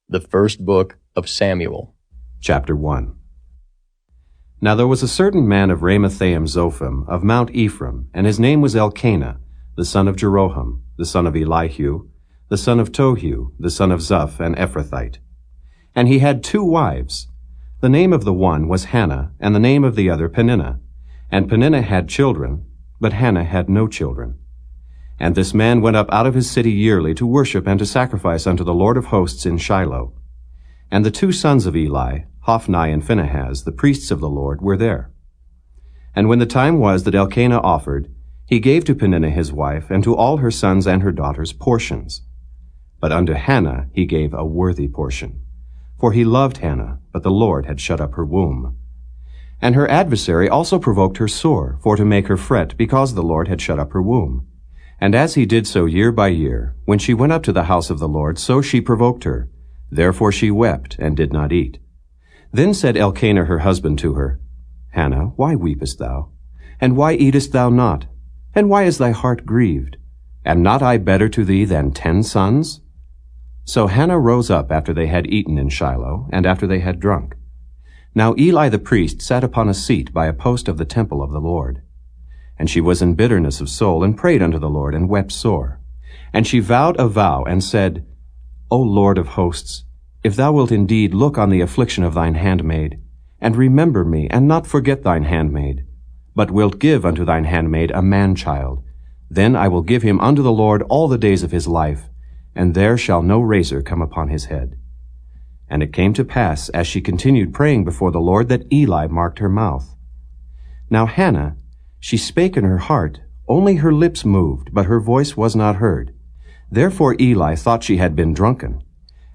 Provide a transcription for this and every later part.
The first book of Samuel. Chapter 1. Now there was a certain man of Ramathaim Zophim, of Mount Ephraim, and his name was Elkanah, the son of Jeroham, the son of Elihu, the son of Tohu, the son of Zuph, an Ephrathite. And he had 2 wives. The name of the one was Hannah, and the name of the other Peninnah. And Peninnah had children, but Hannah had no children. And this man went up out of his city yearly to worship and to sacrifice unto the Lord of hosts in Shiloh. And the 2 sons of Eli, Hophni and Phinehas, the priests of the Lord, were there. And when the time was that Elkanah offered, he gave to Peninnah his wife, and to all her sons and her daughters portions. But unto Hannah he gave a worthy portion. For he loved Hannah, but the Lord had shut up her womb. And her adversary also provoked her sore, for to make her fret, because the Lord had shut up her womb. And as he did so year by year, when she went up to the house of the Lord, so she provoked her. Therefore she wept, and did not eat. Then said Elkanah her husband to her, Hannah, why weepest thou? And why eatest thou not? And why is thy heart grieved? Am not I better to thee than 10 sons? So Hannah rose up after they had eaten in Shiloh, and after they had drunk. Now Eli the priest sat upon a seat by a post of the temple of the Lord. And she was in bitterness of soul, and prayed unto the Lord, and wept sore. And she vowed a vow, and said, O Lord of hosts, if thou wilt indeed look on the affliction of thine handmaid, and remember me, and not forget thine handmaid, but wilt give unto thine handmaid a man-child, then I will give him unto the Lord all the days of his life, and there shall no razor come upon his head. And it came to pass, as she continued praying before the Lord, that Eli marked her mouth. Now Hannah, she spake in her heart, only her lips moved, but her voice was not heard. Therefore Eli thought she had been drunken.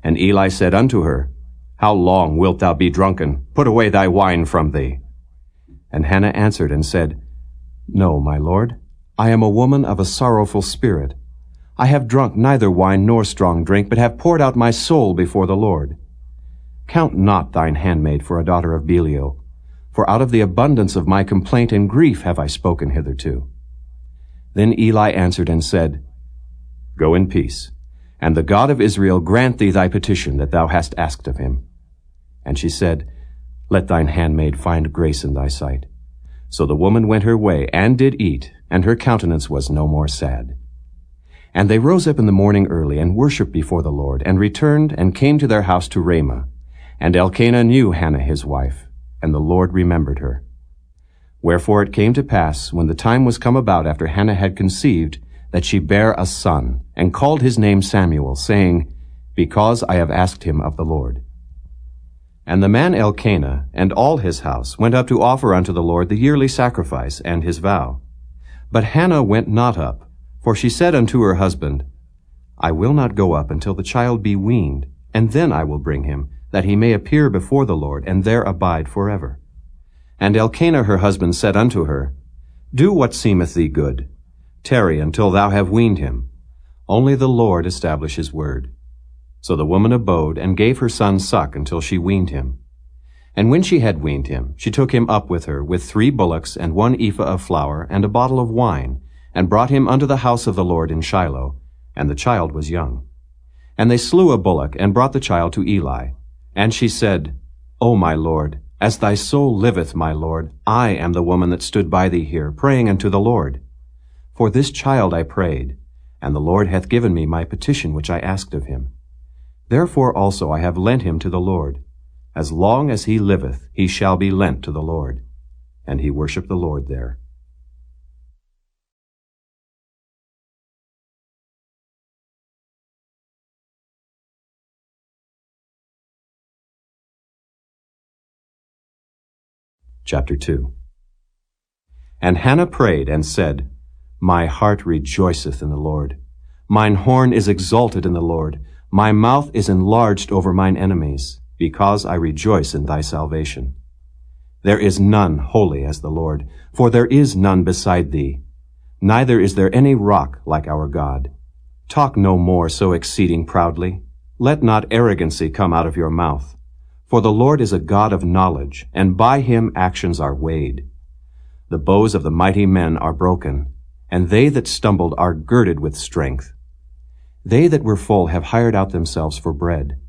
And Eli said unto her, How long wilt thou be drunken? Put away thy wine from thee. And Hannah answered and said, No, my lord, I am a woman of a sorrowful spirit. I have drunk neither wine nor strong drink, but have poured out my soul before the Lord. Count not thine handmaid for a daughter of Belial, for out of the abundance of my complaint and grief have I spoken hitherto. Then Eli answered and said, Go in peace, and the God of Israel grant thee thy petition that thou hast asked of him. And she said, Let thine handmaid find grace in thy sight. So the woman went her way, and did eat, and her countenance was no more sad. And they rose up in the morning early, and worshipped before the Lord, and returned, and came to their house to Ramah. And Elkanah knew Hannah his wife, and the Lord remembered her. Wherefore it came to pass, when the time was come about after Hannah had conceived, that she bare a son, and called his name Samuel, saying, Because I have asked him of the Lord. And the man Elkanah and all his house went up to offer unto the Lord the yearly sacrifice and his vow. But Hannah went not up, for she said unto her husband, I will not go up until the child be weaned, and then I will bring him, that he may appear before the Lord, and there abide forever. And Elkanah her husband said unto her, Do what seemeth thee good. Tarry until thou have weaned him. Only the Lord establish his word. So the woman abode, and gave her son suck until she weaned him. And when she had weaned him, she took him up with her, with 3 bullocks, and 1 ephah of flour, and a bottle of wine, and brought him unto the house of the Lord in Shiloh, and the child was young. And they slew a bullock, and brought the child to Eli. And she said, O my Lord, as thy soul liveth, my Lord, I am the woman that stood by thee here, praying unto the Lord. For this child I prayed, and the Lord hath given me my petition which I asked of him. Therefore also I have lent him to the Lord. As long as he liveth, he shall be lent to the Lord. And he worshipped the Lord there. Chapter 2. And Hannah prayed and said, My heart rejoiceth in the Lord. Mine horn is exalted in the Lord. My mouth is enlarged over mine enemies, because I rejoice in thy salvation. There is none holy as the Lord, for there is none beside thee. Neither is there any rock like our God. Talk no more so exceeding proudly. Let not arrogancy come out of your mouth. For the Lord is a God of knowledge, and by him actions are weighed. The bows of the mighty men are broken, and they that stumbled are girded with strength. They that were full have hired out themselves for bread,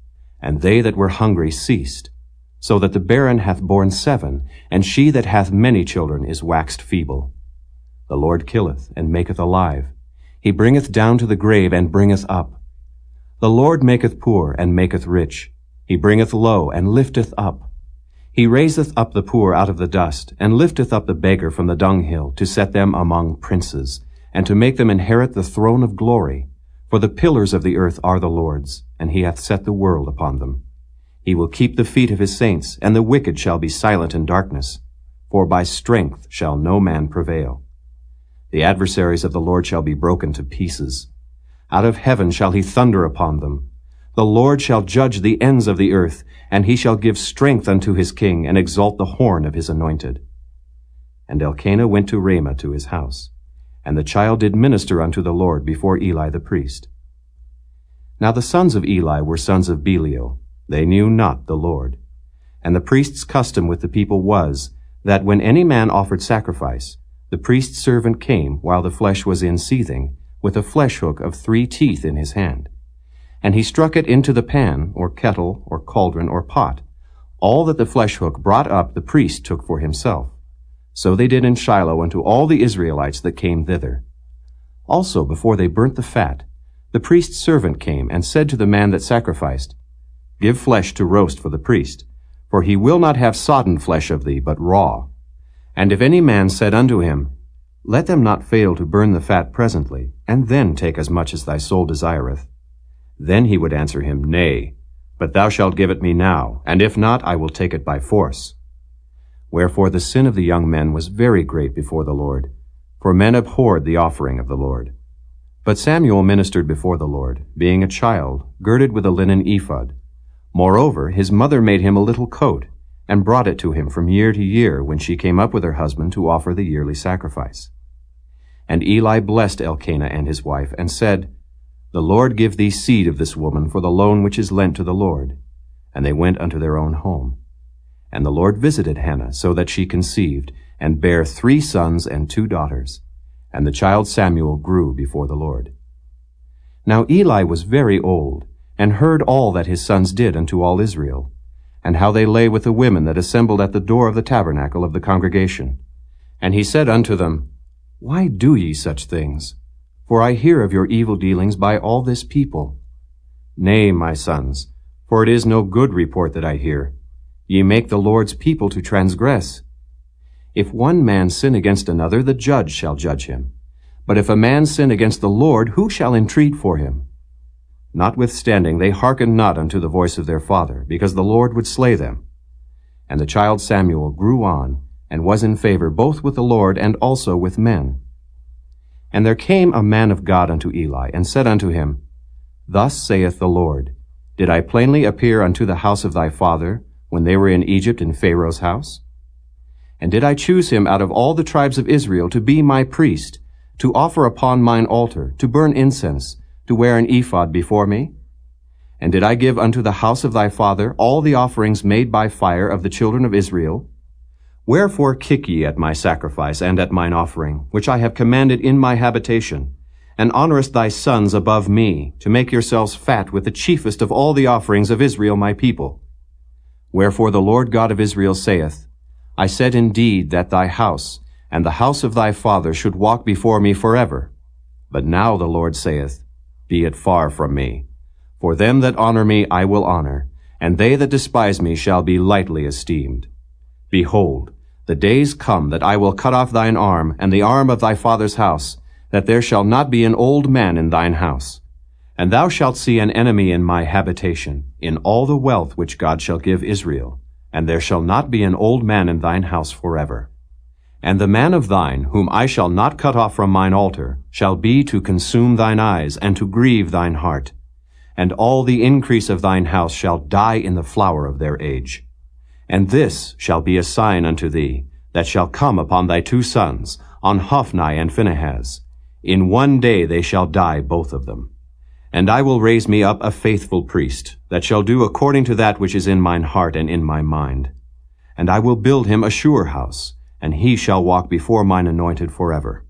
and they that were hungry ceased, so that the barren hath borne 7, and she that hath many children is waxed feeble. The Lord killeth and maketh alive. He bringeth down to the grave and bringeth up. The Lord maketh poor and maketh rich. He bringeth low and lifteth up. He raiseth up the poor out of the dust, and lifteth up the beggar from the dunghill, to set them among princes, and to make them inherit the throne of glory. For the pillars of the earth are the Lord's, and he hath set the world upon them. He will keep the feet of his saints, and the wicked shall be silent in darkness. For by strength shall no man prevail. The adversaries of the Lord shall be broken to pieces. Out of heaven shall he thunder upon them. The Lord shall judge the ends of the earth, and he shall give strength unto his king, and exalt the horn of his anointed. And Elkanah went to Ramah to his house, and the child did minister unto the Lord before Eli the priest. Now the sons of Eli were sons of Belial. They knew not the Lord. And the priest's custom with the people was, that when any man offered sacrifice, the priest's servant came, while the flesh was in seething, with a flesh hook of 3 teeth in his hand. And he struck it into the pan, or kettle, or cauldron, or pot. All that the flesh hook brought up the priest took for himself. So they did in Shiloh unto all the Israelites that came thither. Also before they burnt the fat, the priest's servant came, and said to the man that sacrificed, Give flesh to roast for the priest, for he will not have sodden flesh of thee, but raw. And if any man said unto him, Let them not fail to burn the fat presently, and then take as much as thy soul desireth, then he would answer him, Nay, but thou shalt give it me now, and if not, I will take it by force. Wherefore the sin of the young men was very great before the Lord, for men abhorred the offering of the Lord. But Samuel ministered before the Lord, being a child, girded with a linen ephod. Moreover, his mother made him a little coat, and brought it to him from year to year, when she came up with her husband to offer the yearly sacrifice. And Eli blessed Elkanah and his wife, and said, The Lord give thee seed of this woman for the loan which is lent to the Lord. And they went unto their own home. And the Lord visited Hannah, so that she conceived, and bare 3 sons and 2 daughters. And the child Samuel grew before the Lord. Now Eli was very old, and heard all that his sons did unto all Israel, and how they lay with the women that assembled at the door of the tabernacle of the congregation. And he said unto them, Why do ye such things? For I hear of your evil dealings by all this people. Nay, my sons, for it is no good report that I hear. Ye make the Lord's people to transgress. If one man sin against another, the judge shall judge him. But if a man sin against the Lord, who shall entreat for him? Notwithstanding, they hearkened not unto the voice of their father, because the Lord would slay them. And the child Samuel grew on, and was in favor both with the Lord and also with men. And there came a man of God unto Eli, and said unto him, Thus saith the Lord, Did I plainly appear unto the house of thy father, when they were in Egypt in Pharaoh's house? And did I choose him out of all the tribes of Israel to be my priest, to offer upon mine altar, to burn incense, to wear an ephod before me? And did I give unto the house of thy father all the offerings made by fire of the children of Israel? Wherefore kick ye at my sacrifice and at mine offering, which I have commanded in my habitation, and honorest thy sons above me, to make yourselves fat with the chiefest of all the offerings of Israel my people? Wherefore the Lord God of Israel saith, I said indeed that thy house, and the house of thy father should walk before me forever. But now the Lord saith, Be it far from me. For them that honor me I will honor, and they that despise me shall be lightly esteemed. Behold, the days come that I will cut off thine arm, and the arm of thy father's house, that there shall not be an old man in thine house. And thou shalt see an enemy in my habitation, in all the wealth which God shall give Israel, and there shall not be an old man in thine house forever. And the man of thine, whom I shall not cut off from mine altar, shall be to consume thine eyes, and to grieve thine heart. And all the increase of thine house shall die in the flower of their age. And this shall be a sign unto thee, that shall come upon thy 2 sons, on Hophni and Phinehas. In one day they shall die both of them. And I will raise me up a faithful priest, that shall do according to that which is in mine heart and in my mind. And I will build him a sure house, and he shall walk before mine anointed forever.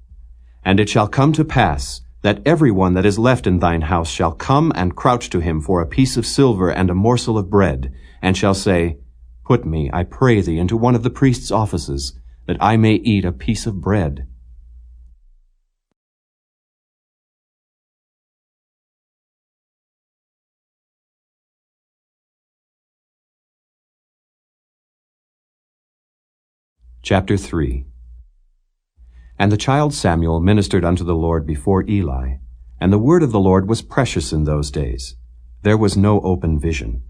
And it shall come to pass, that every one that is left in thine house shall come and crouch to him for a piece of silver and a morsel of bread, and shall say, Put me, I pray thee, into one of the priest's offices, that I may eat a piece of bread. Chapter 3. And the child Samuel ministered unto the Lord before Eli, and the word of the Lord was precious in those days. There was no open vision.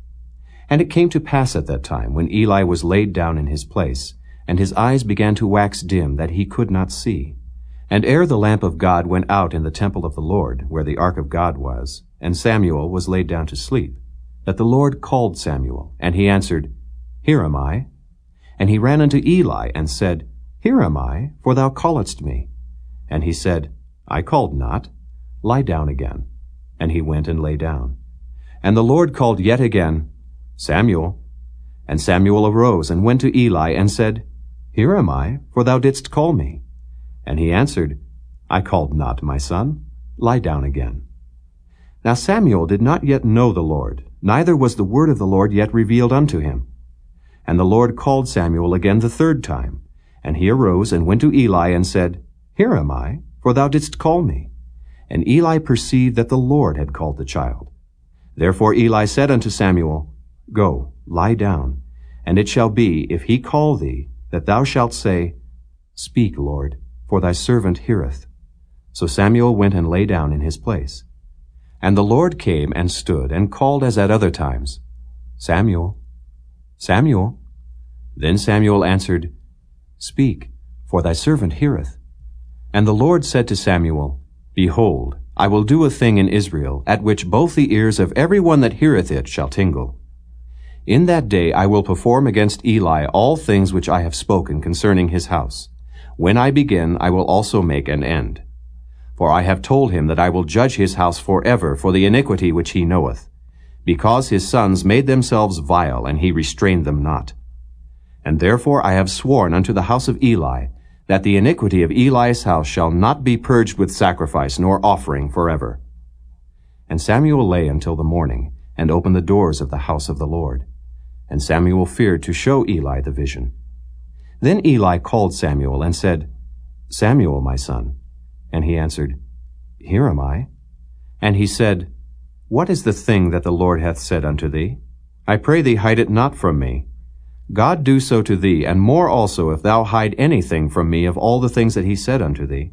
And it came to pass at that time, when Eli was laid down in his place, and his eyes began to wax dim, that he could not see. And ere the lamp of God went out in the temple of the Lord, where the ark of God was, and Samuel was laid down to sleep, that the Lord called Samuel, and he answered, Here am I. And he ran unto Eli, and said, Here am I, for thou calledst me. And he said, I called not. Lie down again. And he went and lay down. And the Lord called yet again, Samuel. And Samuel arose and went to Eli, and said, Here am I, for thou didst call me. And he answered, I called not, my son. Lie down again. Now Samuel did not yet know the Lord, neither was the word of the Lord yet revealed unto him. And the Lord called Samuel again the third time. And he arose and went to Eli, and said, Here am I, for thou didst call me. And Eli perceived that the Lord had called the child. Therefore Eli said unto Samuel, Go, lie down, and it shall be, if he call thee, that thou shalt say, Speak, Lord, for thy servant heareth. So Samuel went and lay down in his place. And the Lord came and stood, and called as at other times, Samuel, Samuel. Then Samuel answered, Speak, for thy servant heareth. And the Lord said to Samuel, Behold, I will do a thing in Israel, at which both the ears of every one that heareth it shall tingle. In that day I will perform against Eli all things which I have spoken concerning his house. When I begin, I will also make an end. For I have told him that I will judge his house forever for the iniquity which he knoweth, because his sons made themselves vile, and he restrained them not. And therefore I have sworn unto the house of Eli, that the iniquity of Eli's house shall not be purged with sacrifice nor offering forever. And Samuel lay until the morning, and opened the doors of the house of the Lord. And Samuel feared to show Eli the vision. Then Eli called Samuel, and said, Samuel, my son. And he answered, Here am I. And he said, What is the thing that the Lord hath said unto thee? I pray thee, hide it not from me. God do so to thee, and more also, if thou hide anything from me of all the things that he said unto thee.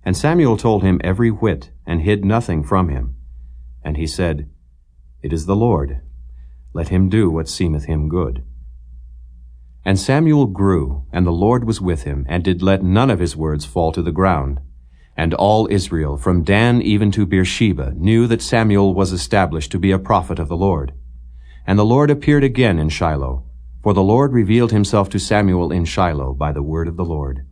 And Samuel told him every whit, and hid nothing from him. And he said, It is the Lord. Let him do what seemeth him good. And Samuel grew, and the Lord was with him, and did let none of his words fall to the ground. And all Israel, from Dan even to Beersheba, knew that Samuel was established to be a prophet of the Lord. And the Lord appeared again in Shiloh, for the Lord revealed himself to Samuel in Shiloh by the word of the Lord.